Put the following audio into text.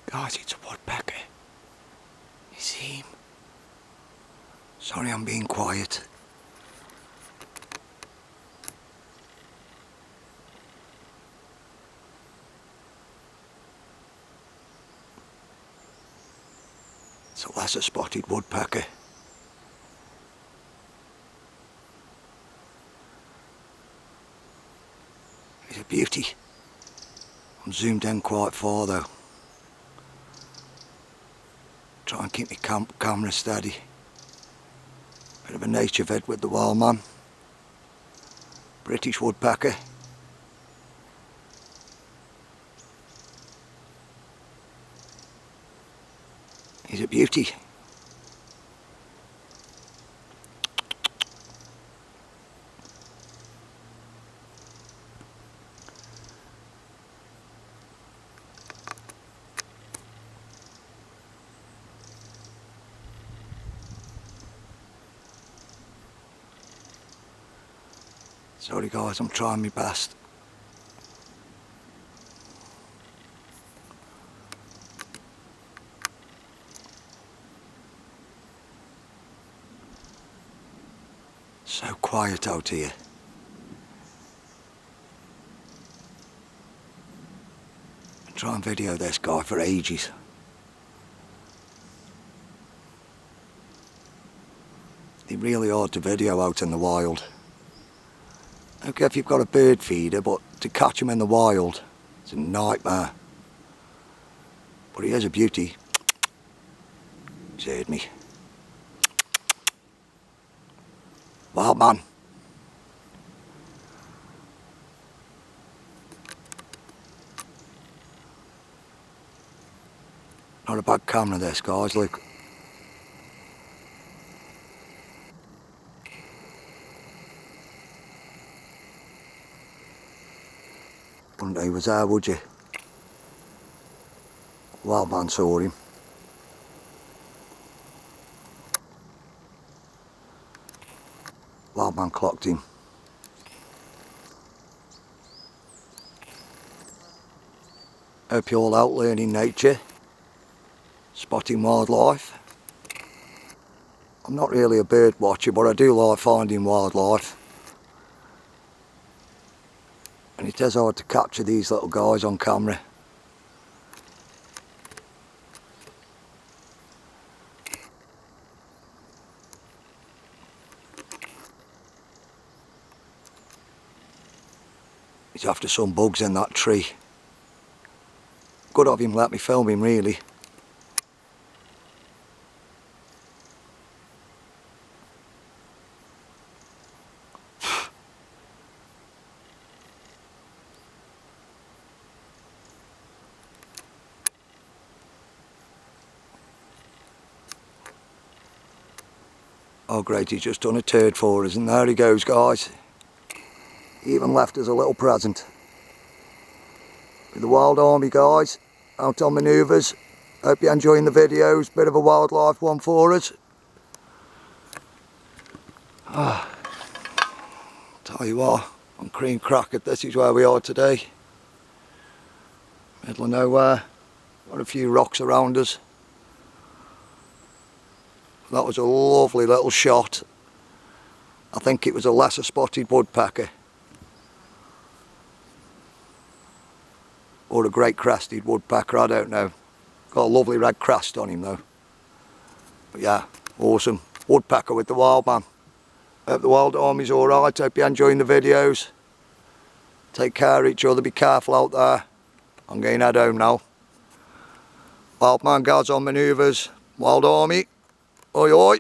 Guys, it's a woodpecker. You see him? Sorry I'm being quiet. It's a lesser spotted woodpecker. He's a beauty. I'm zoomed in quite far though. Try and keep my camera steady. Bit of a nature vid with the Wildman. British woodpecker. He's a beauty. Sorry guys, I'm trying my best. So quiet out here. Been trying to video this guy for ages. They're really hard to video out in the wild. Okay, if you've got a bird feeder, but to catch them in the wild, it's a nightmare. But he is a beauty. He's heard me. Wildman. Not a bad camera this, guys, look. One day he was there, would you? Wildman saw him. Wildman clocked him. Hope you're all out learning nature, spotting wildlife. I'm not really a bird watcher, but I do like finding wildlife. And it is hard to capture these little guys on camera. He's after some bugs in that tree. Good of him let me film him, really. Oh great, he's just done a turd for us, and there he goes, guys. He even left us a little present. With the Wild Army, guys, out on manoeuvres. Hope you're enjoying the videos. Bit of a wildlife one for us. Tell you what, on Cream Cracker, this is where we are today. Middle of nowhere. Got a few rocks around us. That was a lovely little shot. I think it was a lesser spotted woodpecker. Or a great crested woodpecker, I don't know. Got a lovely red crest on him though. But yeah, awesome. Woodpecker with the Wildman. Hope the Wild Army's alright, hope you're enjoying the videos. Take care of each other, be careful out there. I'm going to head home now. Wildman guards on manoeuvres. Wild Army. Oi oi.